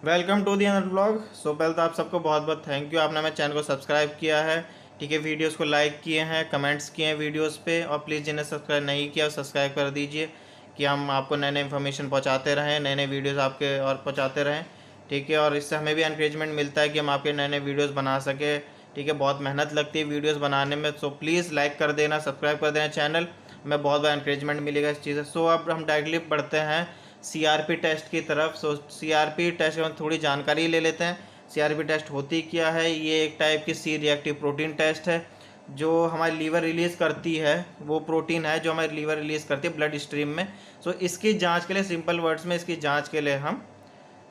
Welcome to the another blog. So पहले तो आप सबको बहुत बहुत थैंक यू, आपने हमारे चैनल को सब्सक्राइब किया है। ठीक है, वीडियोस को लाइक किए हैं, कमेंट्स किए हैं वीडियोस पे, और प्लीज़ जिन्हें सब्सक्राइब नहीं किया सब्सक्राइब कर दीजिए कि हम आपको नए नए इन्फॉर्मेशन पहुंचाते रहें, नए नए वीडियोस आपके और पहुंचाते रहें। ठीक है, और इससे हमें भी एनकरेजमेंट मिलता है कि हम आपके नए नए वीडियोज़ बना सकें। ठीक है, बहुत मेहनत लगती है वीडियोज़ बनाने में, सो प्लीज़ लाइक कर देना, सब्सक्राइब कर देना चैनल, हमें बहुत बड़ा एनकरेजमेंट मिलेगा इस चीज़ से। सो अब हम डायरेक्टली बढ़ते हैं सीआरपी टेस्ट की तरफ। सो सीआरपी टेस्ट में थोड़ी जानकारी ले लेते हैं। सीआरपी टेस्ट होती क्या है? ये एक टाइप की सी रिएक्टिव प्रोटीन टेस्ट है जो हमारी लीवर रिलीज़ करती है। वो प्रोटीन है जो हमारी लीवर रिलीज़ करती है ब्लड स्ट्रीम में। सो इसकी जांच के लिए, सिंपल वर्ड्स में इसकी जांच के लिए हम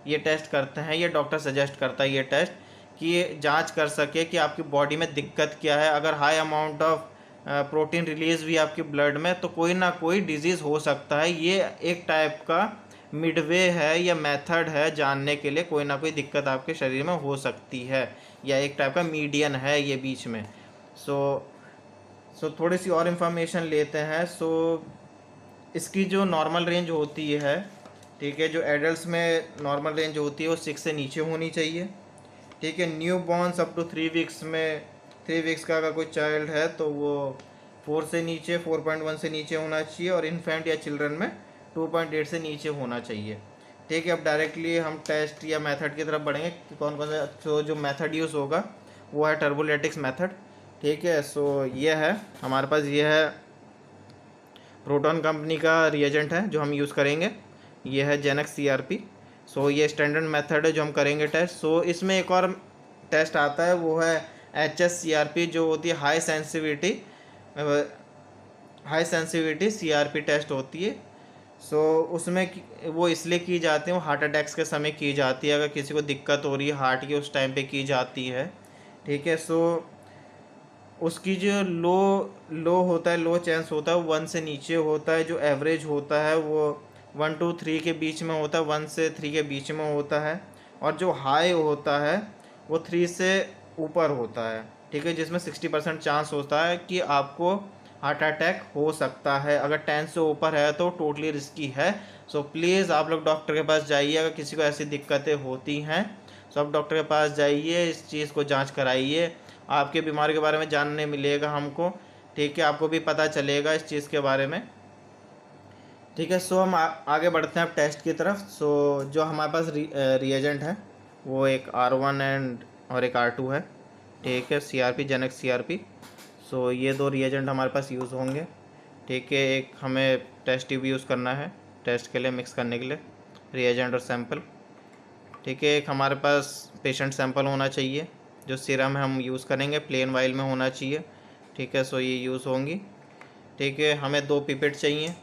ये टेस्ट करते हैं। ये डॉक्टर सजेस्ट करता है ये टेस्ट, कि ये जांच कर सके कि आपकी बॉडी में दिक्कत क्या है। अगर high amount of protein release भी आपकी ब्लड में, तो कोई ना कोई डिजीज़ हो सकता है। ये एक टाइप का मिडवे है या मेथड है जानने के लिए कोई ना कोई दिक्कत आपके शरीर में हो सकती है, या एक टाइप का मीडियन है ये बीच में। सो थोड़ी सी और इन्फॉर्मेशन लेते हैं। इसकी जो नॉर्मल रेंज होती है, ठीक है, जो एडल्ट में नॉर्मल रेंज होती है वो 6 से नीचे होनी चाहिए। ठीक है, newborns up to 3 weeks में, 3 वीक्स का अगर कोई चाइल्ड है तो वो 4 से नीचे, 4.1 से नीचे होना चाहिए, और इन्फेंट या चिल्ड्रन में 2.8 से नीचे होना चाहिए। ठीक है, अब डायरेक्टली हम टेस्ट या मेथड की तरफ बढ़ेंगे कि कौन कौन सा। तो जो मेथड यूज़ होगा वो है टर्बोलेटिक्स मेथड। ठीक है, सो ये है हमारे पास, ये है प्रोटॉन कंपनी का रिएजेंट है जो हम यूज़ करेंगे। ये है जेनेक्स सीआरपी। सो ये स्टैंडर्ड मेथड है जो हम करेंगे टेस्ट। सो इसमें एक और टेस्ट आता है, वो है HSCRP, जो होती है हाई सेंसिटिविटी सीआरपी टेस्ट होती है। सो उसमें वो इसलिए की जाती है, वो हार्ट अटैक्स के समय की जाती है, अगर किसी को दिक्कत हो रही है हार्ट की उस टाइम पे की जाती है। ठीक है, सो उसकी जो लो लो होता है, लो चांस होता है, 1 से नीचे होता है। जो एवरेज होता है वो 1 to 3 के बीच में होता है, 1 से 3 के बीच में होता है। और जो हाई होता है वो 3 से ऊपर होता है। ठीक है, जिसमें 60% चांस होता है कि आपको हार्ट अटैक हो सकता है। अगर 10 से ऊपर है तो टोटली रिस्की है। सो प्लीज़ आप लोग डॉक्टर के पास जाइए अगर किसी को ऐसी दिक्कतें होती हैं। सो आप डॉक्टर के पास जाइए, इस चीज़ को जांच कराइए, आपके बीमारी के बारे में जानने मिलेगा हमको। ठीक है, आपको भी पता चलेगा इस चीज़ के बारे में। ठीक है, सो हम आगे बढ़ते हैं अब टेस्ट की तरफ। सो जो हमारे पास रिएजेंट है वो एक R1 और एक R2 है। ठीक है, CRP, जेनेक्स CRP। सो ये दो रिएजेंट हमारे पास यूज़ होंगे। ठीक है, एक हमें टेस्ट ट्यूब यूज़ करना है टेस्ट के लिए, मिक्स करने के लिए रिएजेंट और सैंपल। ठीक है, एक हमारे पास पेशेंट सैंपल होना चाहिए। जो सीरम हम यूज़ करेंगे प्लेन वाइल में होना चाहिए। ठीक है, सो ये यूज़ होंगी। ठीक है, हमें 2 पिपेट चाहिए।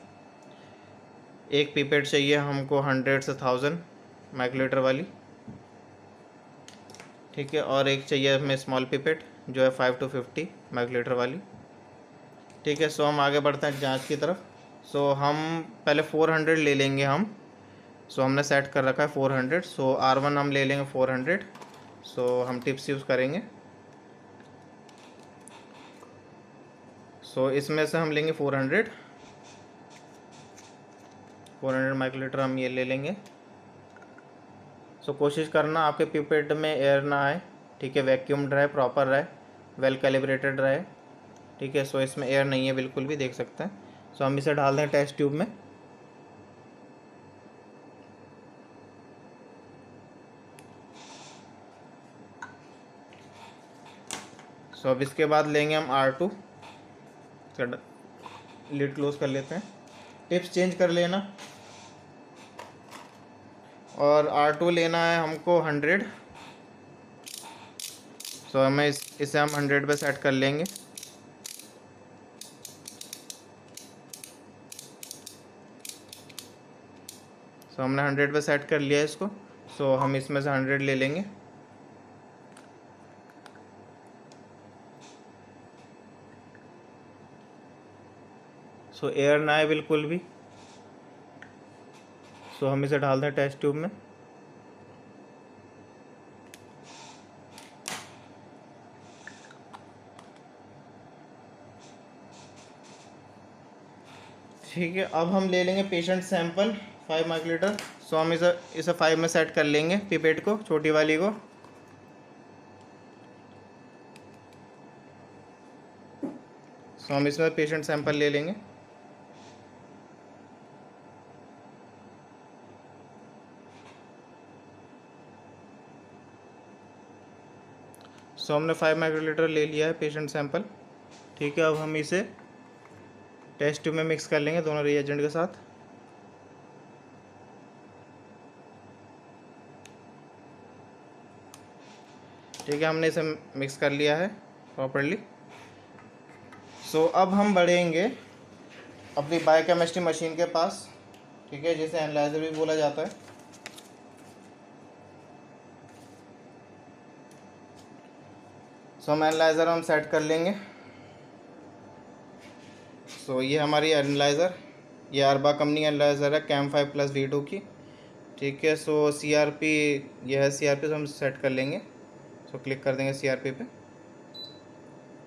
एक पिपेट चाहिए हमको 100 से 1000 माइक्रोलीटर वाली। ठीक है, और एक चाहिए हमें स्मॉल पिपेट जो है 5 to 50 माइक्रोलीटर वाली। ठीक है, सो हम आगे बढ़ते हैं जांच की तरफ। सो हम पहले 400 ले लेंगे हम। सो हमने सेट कर रखा है 400। सो R1 हम ले लेंगे 400। सो हम टिप्स यूज़ करेंगे। सो इसमें से हम लेंगे 400 माइक्रोलीटर हम ये ले लेंगे। सो कोशिश करना आपके पिपेट में एयर ना आए। ठीक है, वैक्यूम्ड रहे, प्रॉपर रहे, वेल कैलिब्रेटेड रहे। ठीक है, सो इसमें एयर नहीं है बिल्कुल भी, देख सकते हैं। सो हम इसे डाल दें टेस्ट ट्यूब में। सो अब इसके बाद लेंगे हम R2। लिड क्लोज कर लेते हैं, टिप्स चेंज कर लेना। और R2 लेना है हमको 100। सो हमें इसे हम 100 पे सेट कर लेंगे। सो हमने 100 पे सेट कर लिया इसको। सो हम इसमें से 100 ले लेंगे। सो एयर ना आए बिल्कुल भी। सो हम इसे डाल दें टेस्ट ट्यूब में। ठीक है, अब हम ले लेंगे पेशेंट सैंपल 5 माइक्रोलीटर। सो हम इसे 5 में सेट कर लेंगे पिपेट को, छोटी वाली को। सो हम इसमें पेशेंट सैंपल ले लेंगे। सो हमने 5 माइक्रोलीटर ले लिया है पेशेंट सैंपल। ठीक है, अब हम इसे टेस्ट ट्यूब में मिक्स कर लेंगे दोनों रिएजेंट के साथ। ठीक है, हमने इसे मिक्स कर लिया है प्रॉपर्ली। सो अब हम बढ़ेंगे अपनी बायोकेमिस्ट्री मशीन के पास। ठीक है, जिसे एनालाइजर भी बोला जाता है। सो हम एनालाइज़र हम सेट कर लेंगे। सो ये हमारी एनालाइज़र, ये अरबा कंपनी एनालाइज़र है कैम 5+V2 की। ठीक है, सो CRP, यह है CRP, तो हम सेट कर लेंगे। सो क्लिक कर देंगे CRP पे।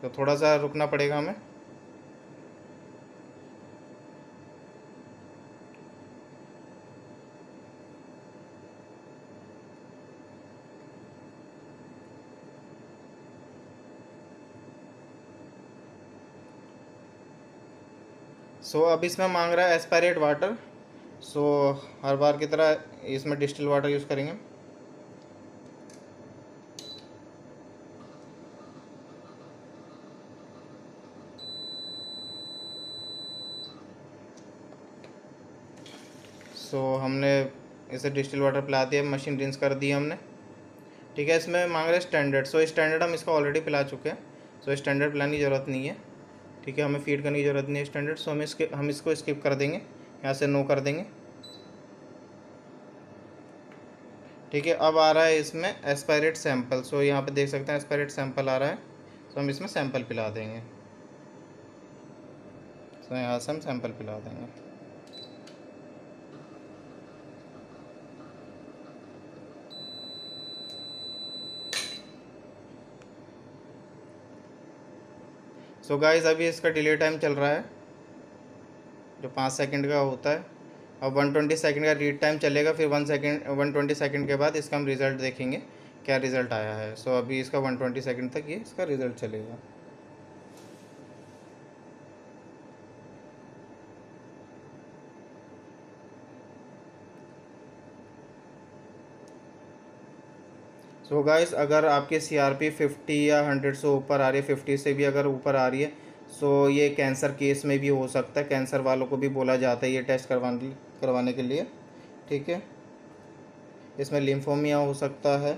तो थोड़ा सा रुकना पड़ेगा हमें। सो अब इसमें मांग रहा है एस्पायरेट वाटर। सो हर बार की तरह इसमें डिस्टिल वाटर यूज़ करेंगे। सो हमने इसे डिस्टिल वाटर पिला दिया, मशीन रिंस कर दी हमने। ठीक है, इसमें मांग रहे स्टैंडर्ड। सो स्टैंडर्ड हम इसको ऑलरेडी पिला चुके हैं, सो स्टैंडर्ड पिलाने की ज़रूरत नहीं है। ठीक है, हमें फीड करने की ज़रूरत नहीं है स्टैंडर्ड। सो हम इसको स्किप कर देंगे, यहाँ से नो कर देंगे। ठीक है, अब आ रहा है इसमें एस्पायरेट सैंपल। सो यहाँ पे देख सकते हैं एस्पायरेट सैंपल आ रहा है। सो हम इसमें सैंपल पिला देंगे। सो यहाँ से हम सैंपल पिला देंगे। सो गाइस, अभी इसका डिले टाइम चल रहा है जो 5 सेकंड का होता है। अब 120 सेकंड का रीड टाइम चलेगा, फिर 120 सेकंड के बाद इसका हम रिज़ल्ट देखेंगे क्या रिज़ल्ट आया है। सो अभी इसका 120 सेकंड तक ये इसका रिज़ल्ट चलेगा। सो गाइस, अगर आपकी CRP 50 या 100 से ऊपर आ रही है, 50 से भी अगर ऊपर आ रही है, सो ये कैंसर केस में भी हो सकता है। कैंसर वालों को भी बोला जाता है ये टेस्ट करवाने के लिए। ठीक है, इसमें लिम्फोमिया हो सकता है।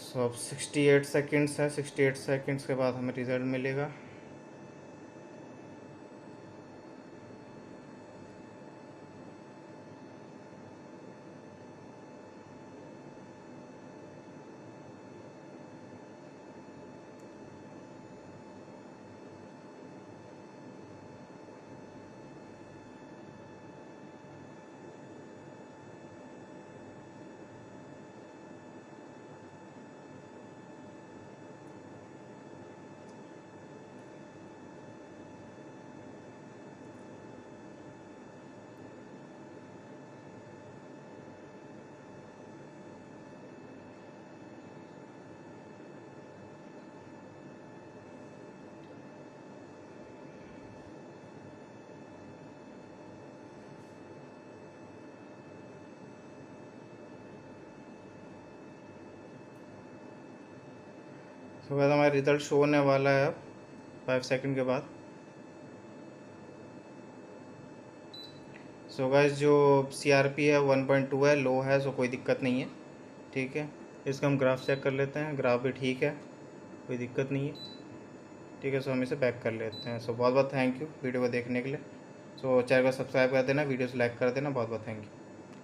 सो अब 68 सेकेंड्स है, 68 सेकेंड्स के बाद हमें रिज़ल्ट मिलेगा। तो बाद हमारा रिज़ल्ट शो होने वाला है अब 5 सेकंड के बाद। सो गाइस, जो CRP है 1.2 है, लो है, सो कोई दिक्कत नहीं है। ठीक है, इसका हम ग्राफ चेक कर लेते हैं। ग्राफ भी ठीक है, कोई दिक्कत नहीं है। ठीक है, सो हम इसे बैक कर लेते हैं। सो बहुत बहुत थैंक यू वीडियो को देखने के लिए। सो चैनल को सब्सक्राइब कर देना, वीडियो से लाइक कर देना। बहुत बहुत थैंक यू।